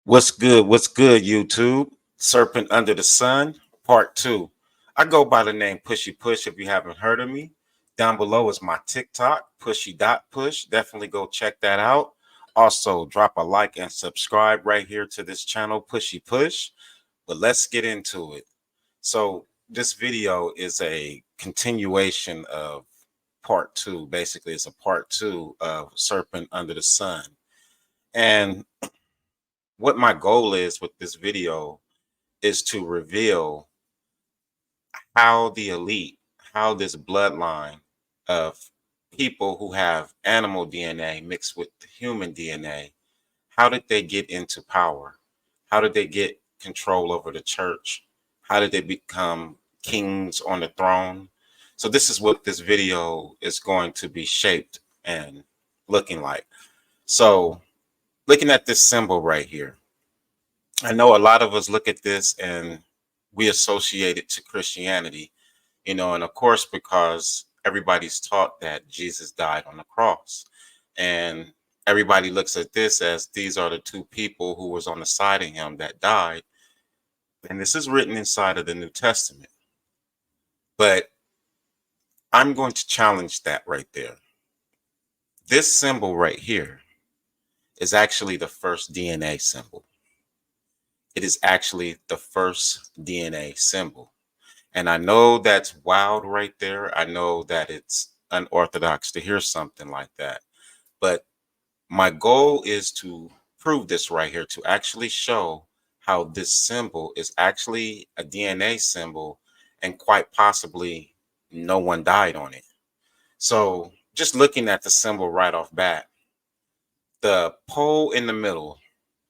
What's good? What's good, YouTube? Serpent Under the Sun, Part 2. I go by the name Pushy Push if you haven't heard of me. Down below is my TikTok, pushy.push. Definitely go check that out. Also, drop a like and subscribe right here to this channel, Pushy Push. But let's get into it. So, this video is a continuation of Part 2. Basically, it's a Part 2 of Serpent Under the Sun. And what my goal is with this video is to reveal how the elite, how this bloodline of people who have animal DNA mixed with human DNA, how did they get into power? How did they get control over the church? How did they become kings on the throne? So this is what this video is going to be shaped and looking like. So looking at this symbol right here, I know a lot of us look at this and we associate it to Christianity, and of course, because everybody's taught that Jesus died on the cross. And everybody looks at this as these are the two people who was on the side of him that died. And this is written inside of the New Testament. But I'm going to challenge that right there. This symbol right here is actually the first DNA symbol. It is actually the first DNA symbol. And I know that's wild right there. I know that it's unorthodox to hear something like that. But my goal is to prove this right here, to actually show how this symbol is actually a DNA symbol and quite possibly no one died on it. So just looking at the symbol right off bat, the pole in the middle,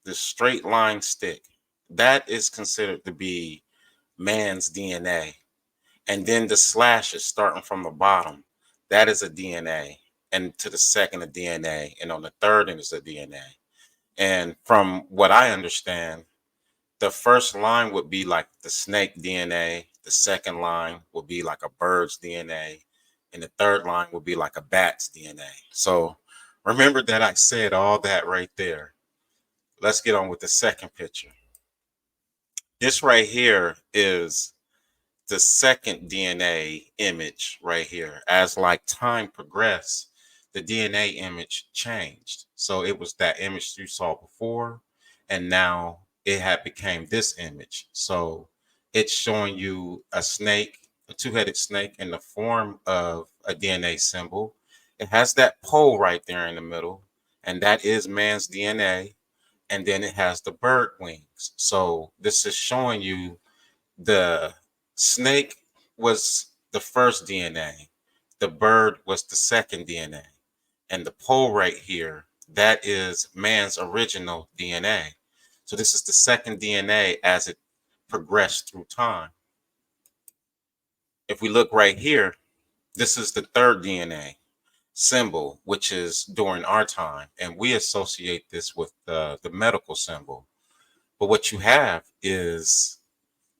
the straight line stick, that is considered to be man's DNA. And then the slash is starting from the bottom. That is a DNA. And to the second, a DNA. And on the third end is a DNA. And from what I understand, the first line would be like the snake DNA. The second line would be like a bird's DNA. And the third line would be like a bat's DNA. So remember that I said all that right there. Let's get on with the second picture. This right here is the second DNA image right here. As like time progressed, the DNA image changed. So it was that image you saw before, and now it had became this image. So it's showing you a snake, a two-headed snake in the form of a DNA symbol. It has that pole right there in the middle, and that is man's DNA. And then it has the bird wings. So this is showing you the snake was the first DNA. The bird was the second DNA. And the pole right here, that is man's original DNA. So this is the second DNA as it progressed through time. If we look right here, this is the third DNA symbol, which is during our time. And we associate this with the medical symbol. But what you have is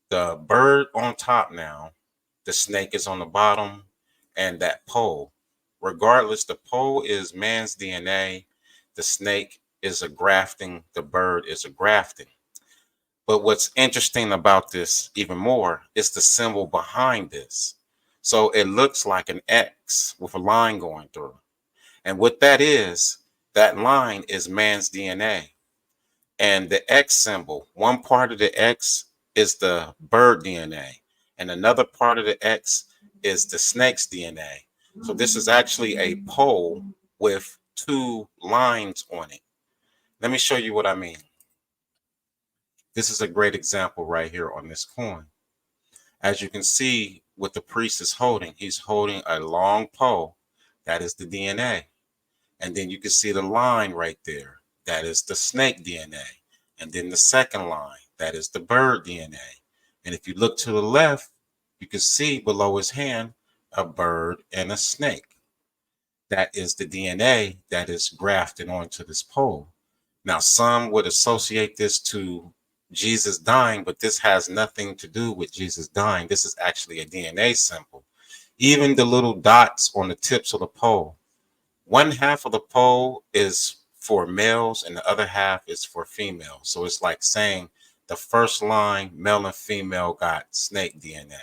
the bird on top now, the snake is on the bottom, and that pole. Regardless, the pole is man's DNA, the snake is a grafting, the bird is a grafting. But what's interesting about this even more is the symbol behind this. So it looks like an X with a line going through. And what that line is man's DNA. And the X symbol, one part of the X is the bird DNA, and another part of the X is the snake's DNA. So this is actually a pole with two lines on it. Let me show you what I mean. This is a great example right here on this coin. As you can see, what the priest is holding, he's holding a long pole. That is the DNA. And then you can see the line right there. That is the snake DNA. And then the second line, that is the bird DNA. And if you look to the left, you can see below his hand a bird and a snake. That is the DNA that is grafted onto this pole. Now, some would associate this to Jesus dying, but this has nothing to do with Jesus dying. This is actually a DNA symbol. Even the little dots on the tips of the pole, one half of the pole is for males and the other half is for females. So it's like saying the first line, male and female got snake DNA.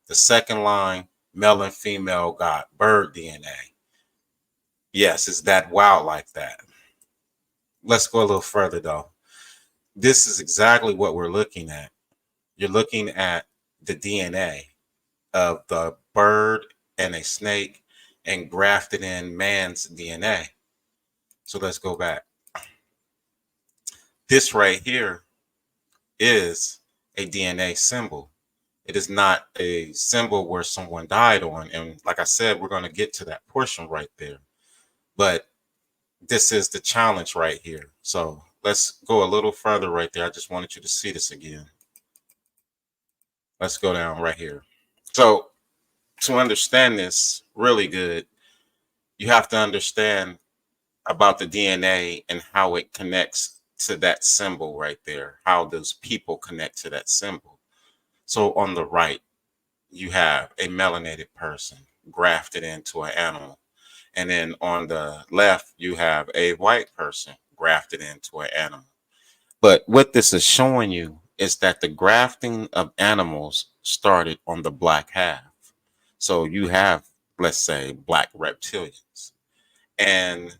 The second line, male and female got bird DNA. Yes, it's that wild like that. Let's go a little further though. This is exactly what we're looking at. You're looking at the DNA of the bird and a snake and grafted in man's DNA. So let's go back. This right here is a DNA symbol. It is not a symbol where someone died on. And like I said, we're going to get to that portion right there. But this is the challenge right here. So let's go a little further right there. I just wanted you to see this again. Let's go down right here. So to understand this really good, you have to understand about the DNA and how it connects to that symbol right there. How does people connect to that symbol? So on the right, you have a melanated person grafted into an animal. And then on the left, you have a white person grafted into an animal. But what this is showing you is that the grafting of animals started on the black half. So you have, let's say, black reptilians. And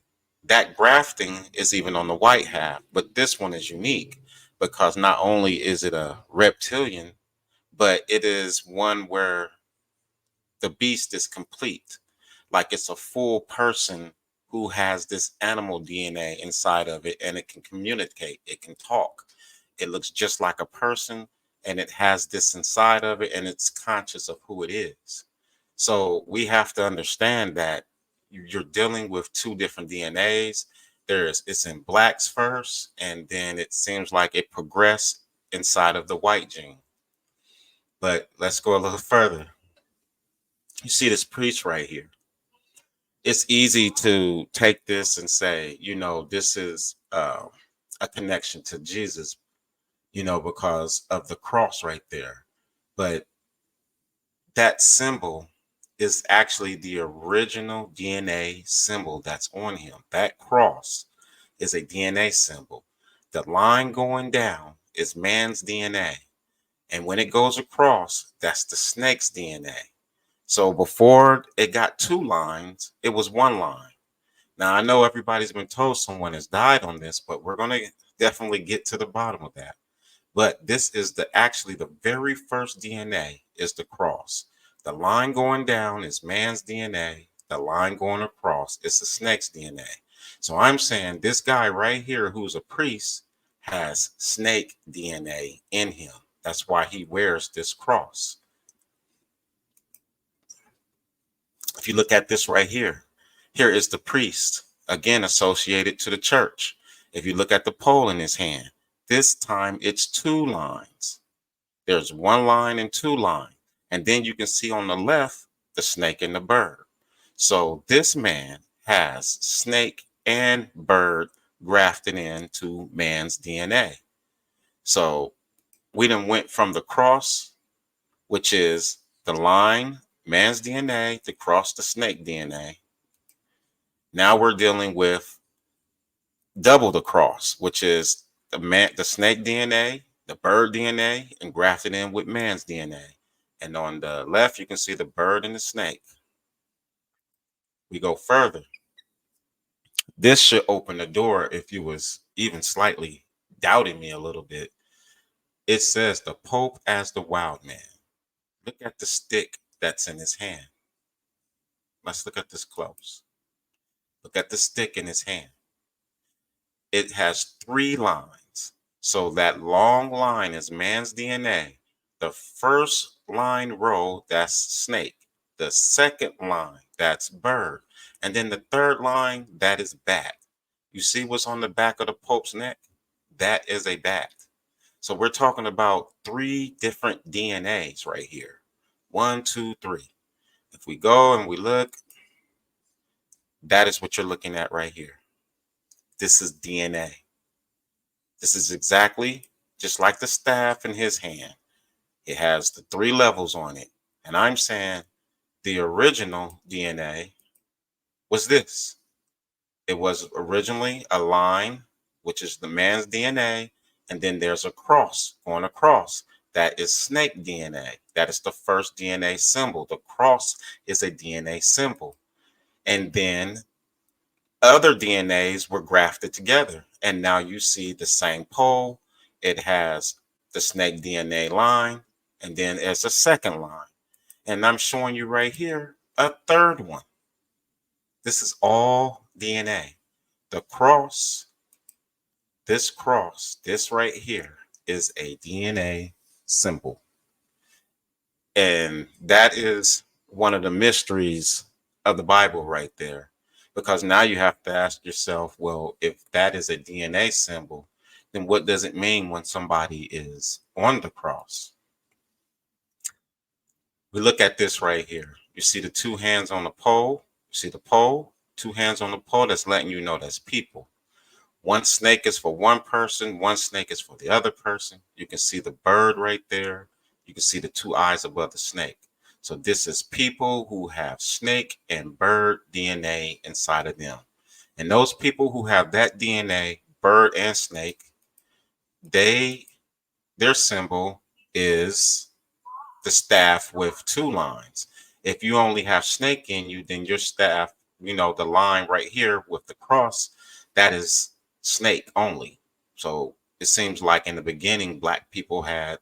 that grafting is even on the white half. But this one is unique because not only is it a reptilian, but it is one where the beast is complete. Like it's a full person who has this animal DNA inside of it and it can communicate, it can talk. It looks just like a person and it has this inside of it and it's conscious of who it is. So we have to understand that you're dealing with two different DNAs. It's in blacks first, and then it seems like it progressed inside of the white gene. But let's go a little further. You see this priest right here. It's easy to take this and say, this is a connection to Jesus, because of the cross right there. But that symbol is actually the original DNA symbol that's on him. That cross is a DNA symbol. The line going down is man's DNA. And when it goes across, that's the snake's DNA. So before it got two lines, it was one line. Now, I know everybody's been told someone has died on this, but we're going to definitely get to the bottom of that. But this is actually the very first DNA is the cross. The line going down is man's DNA. The line going across is the snake's DNA. So I'm saying this guy right here, who's a priest, has snake DNA in him. That's why he wears this cross. If you look at this right here, here is the priest, again associated to the church. If you look at the pole in his hand, this time it's two lines. There's one line and two lines. And then you can see on the left, the snake and the bird. So this man has snake and bird grafted into man's DNA. So we done went from the cross, which is the line, man's DNA, to cross the snake DNA. Now we're dealing with double the cross, which is the snake DNA, the bird DNA, and grafted in with man's DNA. And on the left, you can see the bird and the snake. We go further. This should open the door if you was even slightly doubting me a little bit. It says the Pope as the wild man. Look at the stick that's in his hand. Let's look at this close. Look at the stick in his hand. It has three lines. So that long line is man's DNA. The first line row, that's snake. The second line, that's bird. And then the third line, that is bat. You see what's on the back of the Pope's neck? That is a bat. So we're talking about three different DNAs right here. 1, 2, 3. If we go and we look, that is what you're looking at right here. This is DNA. This is exactly just like the staff in his hand. It has the three levels on it. And I'm saying the original DNA was this. It was originally a line, which is the man's DNA, and then there's a cross going across. That is snake DNA. That is the first DNA symbol. The cross is a DNA symbol. And then other DNAs were grafted together. And now you see the same pole. It has the snake DNA line, and then there's a second line. And I'm showing you right here a third one. This is all DNA. The cross, this right here is a DNA symbol. And that is one of the mysteries of the Bible right there. Because now you have to ask yourself, well, if that is a DNA symbol, then what does it mean when somebody is on the cross? We look at this right here. You see the two hands on the pole. You see the pole, two hands on the pole. That's letting you know that's people. One snake is for one person, one snake is for the other person. You can see the bird right there. You can see the two eyes above the snake. So this is people who have snake and bird DNA inside of them. And those people who have that DNA, bird and snake, their symbol is the staff with two lines. If you only have snake in you, then your staff, the line right here with the cross, that is snake only. So it seems like in the beginning, Black people had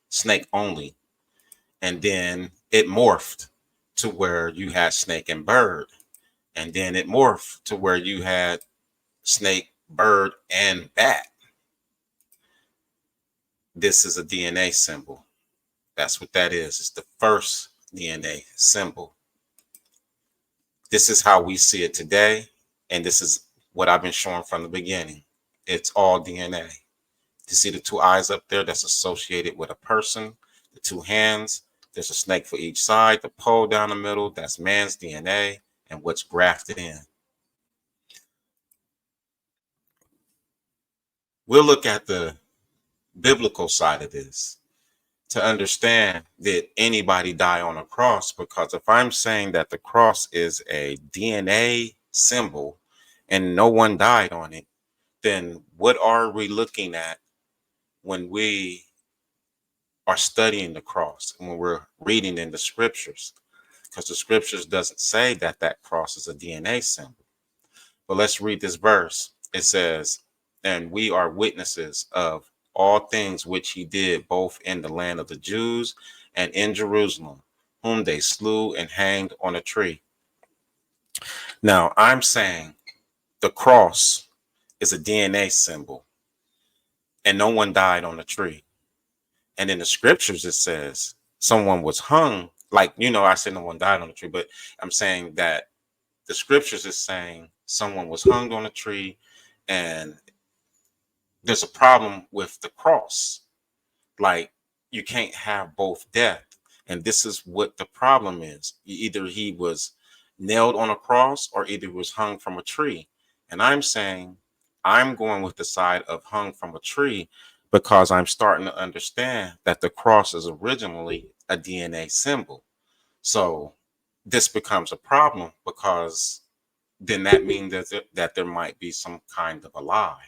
snake only. And then it morphed to where you had snake and bird. And then it morphed to where you had snake, bird, and bat. This is a DNA symbol. That's what that is. It's the first DNA symbol. This is how we see it today. And this is what I've been showing from the beginning. It's all DNA. You see the two eyes up there that's associated with a person, the two hands, there's a snake for each side, the pole down the middle, that's man's DNA and what's grafted in. We'll look at the biblical side of this to understand that anybody die on a cross, because if I'm saying that the cross is a DNA symbol and no one died on it, then what are we looking at when we are studying the cross and when we're reading in the scriptures? Because the scriptures doesn't say that that cross is a DNA symbol. But let's read this verse. It says, and we are witnesses of all things which he did, both in the land of the Jews and in Jerusalem, whom they slew and hanged on a tree. Now, I'm saying the cross is a DNA symbol, and no one died on the tree. And in the scriptures, it says someone was hung. Like, I said no one died on the tree, but I'm saying that the scriptures is saying someone was hung on a tree, and there's a problem with the cross. Like, you can't have both death. And this is what the problem is. Either he was nailed on a cross or either he was hung from a tree. And I'm saying I'm going with the side of hung from a tree because I'm starting to understand that the cross is originally a DNA symbol. So this becomes a problem because then that means that there might be some kind of a lie.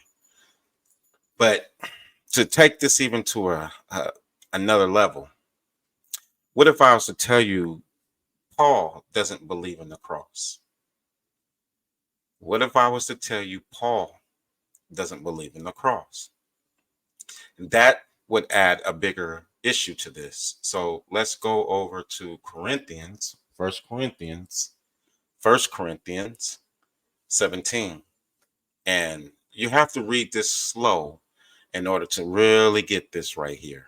But to take this even to another level, what if I was to tell you Paul doesn't believe in the cross? What if I was to tell you Paul doesn't believe in the cross? That would add a bigger issue to this. So let's go over to Corinthians, First Corinthians 17. And you have to read this slow in order to really get this right here.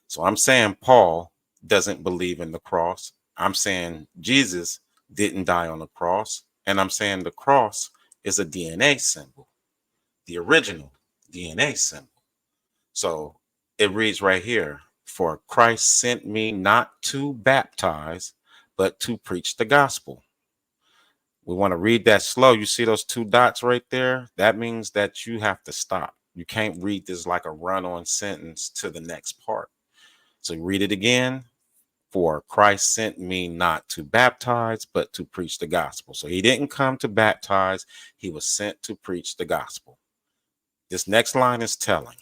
So I'm saying Paul doesn't believe in the cross. I'm saying Jesus didn't die on the cross. And I'm saying the cross is a DNA symbol, the original DNA symbol. So it reads right here, for Christ sent me not to baptize, but to preach the gospel. We want to read that slow. You see those two dots right there? That means that you have to stop. You can't read this like a run-on sentence to the next part. So read it again. For Christ sent me not to baptize, but to preach the gospel. So he didn't come to baptize, he was sent to preach the gospel. This next line is telling.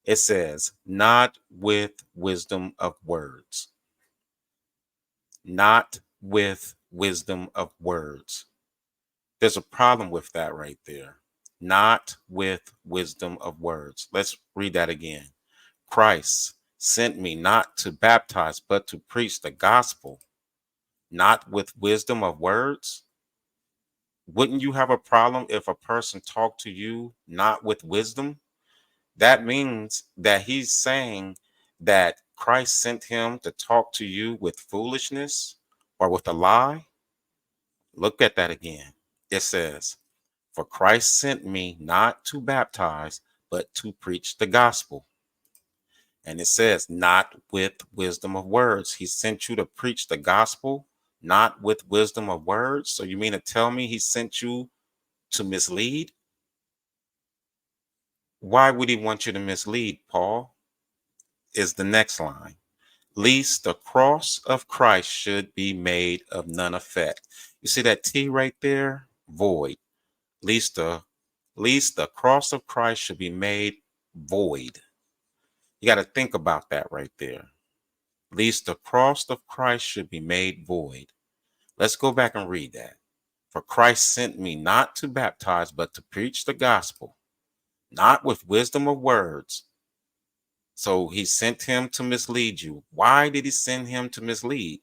It says, not with wisdom of words. Not with wisdom of words. There's a problem with that right there. Not with wisdom of words. Let's read that again. Christ sent me not to baptize, but to preach the gospel, not with wisdom of words. Wouldn't you have a problem if a person talked to you not with wisdom? That means that he's saying that Christ sent him to talk to you with foolishness or with a lie. Look at that again. It says, for Christ sent me not to baptize, but to preach the gospel. And it says, not with wisdom of words. He sent you to preach the gospel, not with wisdom of words. So you mean to tell me he sent you to mislead? Why would he want you to mislead, Paul? Is the next line. Least the cross of Christ should be made of none effect. You see that T right there? Void. Least the cross of Christ should be made void. You got to think about that right there. Least the cross of Christ should be made void. Let's go back and read that. For Christ sent me not to baptize, but to preach the gospel, not with wisdom of words. So he sent him to mislead you. Why did he send him to mislead?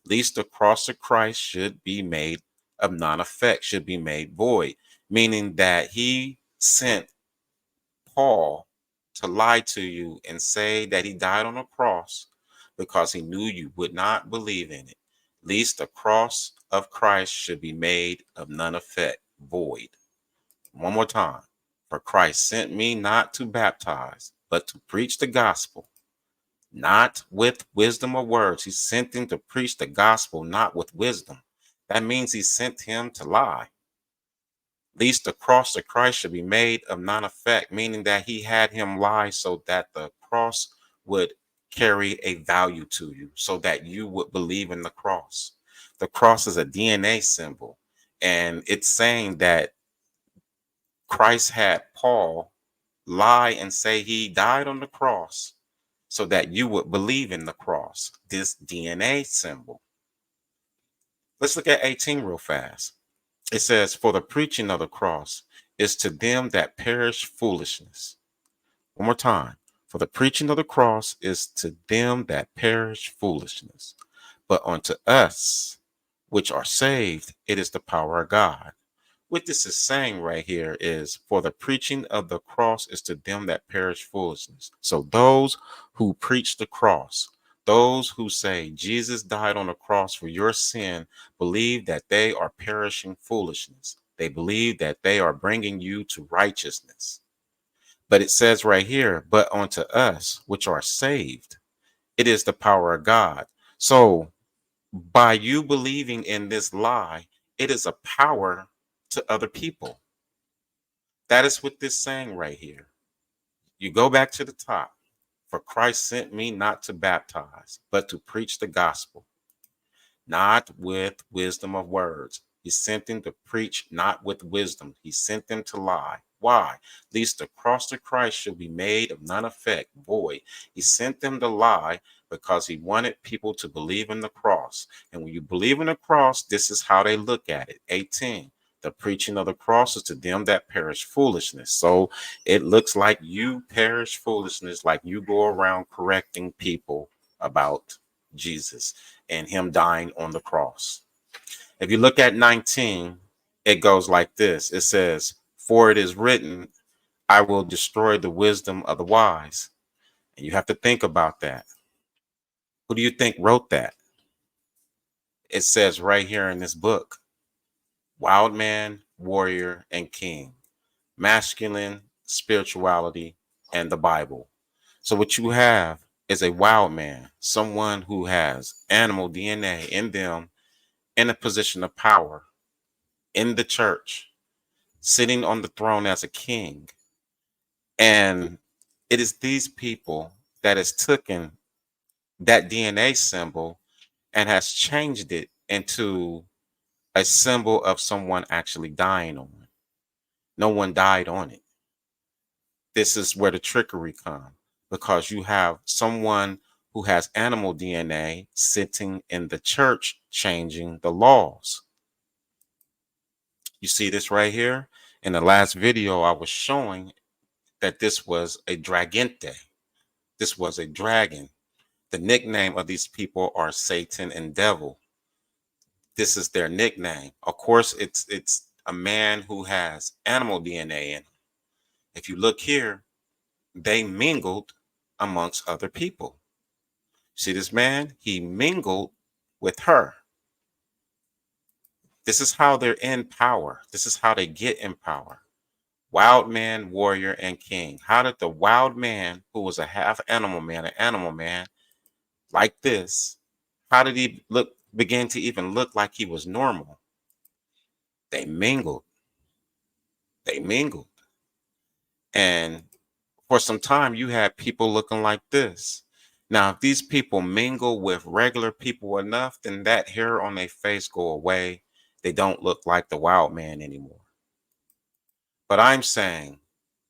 Least the cross of Christ should be made of non-effect, should be made void, meaning that he sent Paul to lie to you and say that he died on a cross because he knew you would not believe in it. Least the cross of Christ should be made of none effect, void. One more time. For Christ sent me not to baptize, but to preach the gospel, not with wisdom of words. He sent him to preach the gospel, not with wisdom. That means he sent him to lie. Least the cross of Christ should be made of non-effect, meaning that he had him lie so that the cross would carry a value to you, so that you would believe in the cross. The cross is a DNA symbol, and it's saying that Christ had Paul lie and say he died on the cross so that you would believe in the cross, this DNA symbol. Let's look at 18 real fast. It says, for the preaching of the cross is to them that perish foolishness. One more time. For the preaching of the cross is to them that perish foolishness. But unto us, which are saved, it is the power of God. What this is saying right here is, for the preaching of the cross is to them that perish foolishness. So those who preach the cross, those who say Jesus died on the cross for your sin, believe that they are perishing foolishness. They believe that they are bringing you to righteousness. But it says right here, but unto us which are saved, it is the power of God. So by you believing in this lie, it is a power to other people. That is what this saying right here. You go back to the top. For Christ sent me not to baptize, but to preach the gospel, not with wisdom of words. He sent them to preach not with wisdom. He sent them to lie. Why? Lest the cross of Christ should be made of none effect, void. He sent them to lie because he wanted people to believe in the cross. And when you believe in the cross, this is how they look at it. 18. The preaching of the cross is to them that perish foolishness. So it looks like you perish foolishness, like you go around correcting people about Jesus and him dying on the cross. If you look at 19, it goes like this. It says, for it is written, I will destroy the wisdom of the wise. And you have to think about that. Who do you think wrote that? It says right here in this book, wild man, warrior, and king, masculine, spirituality, and the Bible. So what you have is a wild man, someone who has animal DNA in them, in a position of power in the church, sitting on the throne as a king. And it is these people that has taken that DNA symbol and has changed it into a symbol of someone actually dying on it. No one died on it. This is where the trickery comes, because you have someone who has animal DNA sitting in the church changing the laws. You see this right here? In the last video, I was showing that this was a dragente. This was a dragon. The nickname of these people are Satan and Devil. This is their nickname. Of course, it's a man who has animal DNA in him. If you look here, they mingled amongst other people. See this man? He mingled with her. This is how they're in power. This is how they get in power. Wild man, warrior, and king. How did the wild man, who was a half animal man, an animal man like this, how did he begin to even look like he was normal? They mingled. They mingled. And for some time, you had people looking like this. Now, if these people mingle with regular people enough, then that hair on their face go away. They don't look like the wild man anymore. But I'm saying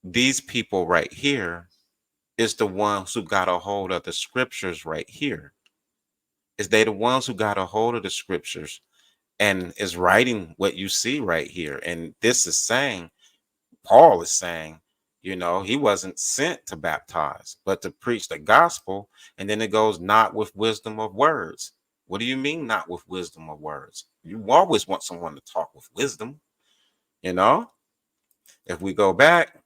these people right here is the ones who got a hold of the scriptures right here. Is they the ones who got a hold of the scriptures and is writing what you see right here. And this is saying, Paul is saying, you know, he wasn't sent to baptize, but to preach the gospel. And then it goes, not with wisdom of words. What do you mean, not with wisdom of words? You always want someone to talk with wisdom, you know? If we go back,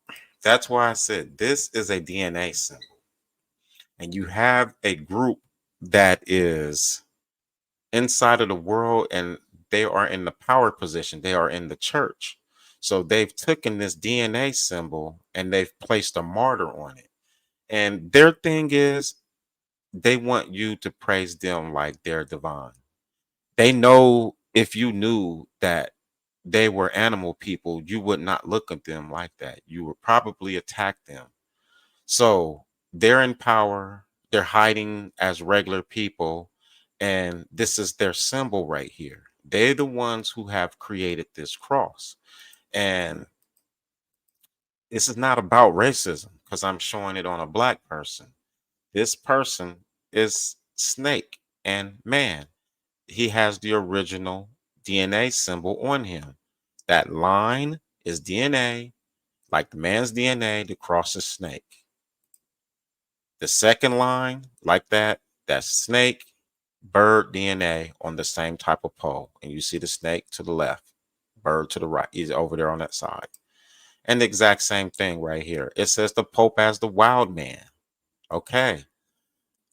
that's why I said this is a DNA symbol. And you have a group that is inside of the world and they are in the power position. They are in the church. So they've taken this DNA symbol and they've placed a martyr on it. And their thing is they want you to praise them like they're divine. They know if you knew that they were animal people, you would not look at them like that. You would probably attack them. So they're in power. They're hiding as regular people. And this is their symbol right here. They're the ones who have created this cross. And this is not about racism because I'm showing it on a black person. This person is snake and man. He has the original DNA symbol on him. That line is DNA, like the man's DNA, the cross is snake. The second line, like that, that's snake, bird DNA on the same type of pole. And you see the snake to the left, bird to the right. He's over there on that side. And the exact same thing right here. It says the Pope as the wild man. Okay.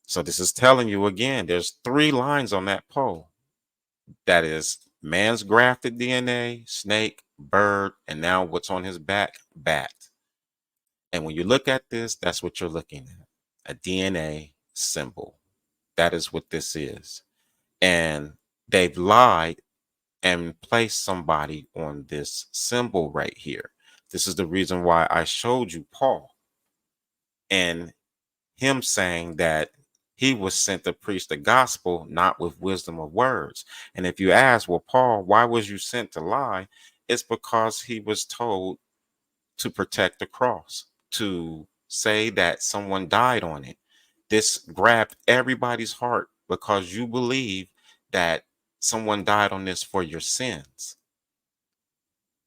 So this is telling you again, there's 3 lines on that pole. That is man's grafted DNA, snake, bird, and now what's on his back? Bat. And when you look at this, that's what you're looking at. A DNA symbol. That is what this is. And they've lied and placed somebody on this symbol right here. This is the reason why I showed you Paul and him saying that he was sent to preach the gospel, not with wisdom of words. And if you ask, well, Paul, why was you sent to lie? It's because he was told to protect the cross, to say that someone died on it. This grabbed everybody's heart because you believe that someone died on this for your sins.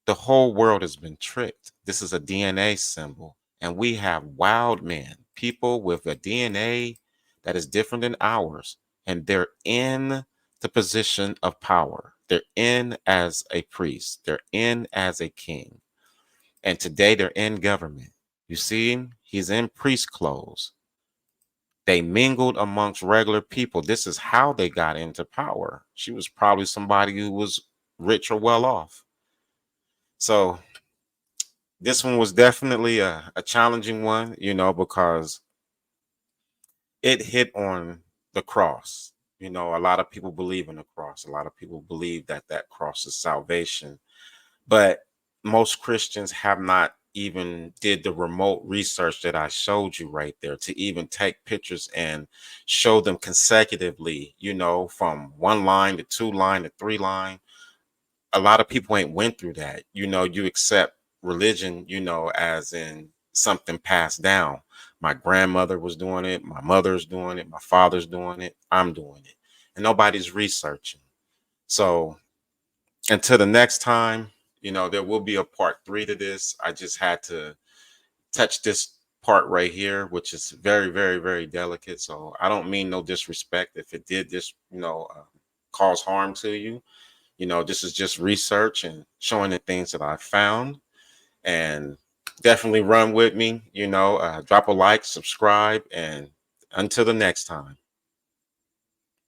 The whole world has been tricked. This is a DNA symbol, and we have wild men, people with a DNA that is different than ours, and they're in the position of power. They're in as a priest, they're in as a king, and today they're in government. You see him? He's in priest clothes. They mingled amongst regular people. This is how they got into power. She was probably somebody who was rich or well off. So this one was definitely a challenging one, you know, because it hit on the cross. You know, a lot of people believe in the cross. A lot of people believe that that cross is salvation. But most Christians have not even did the remote research that I showed you right there, to even take pictures and show them consecutively, from one line to two line to three line. A lot of people ain't went through that. You accept religion, as in something passed down. My grandmother was doing it, my mother's doing it, my father's doing it, I'm doing it, and nobody's researching. So until the next time, there will be a part 3 to this. I just had to touch this part right here, which is very, very, very delicate. So I don't mean no disrespect if it did just, cause harm to you. This is just research and showing the things that I found. And definitely run with me, drop a like, subscribe, and until the next time.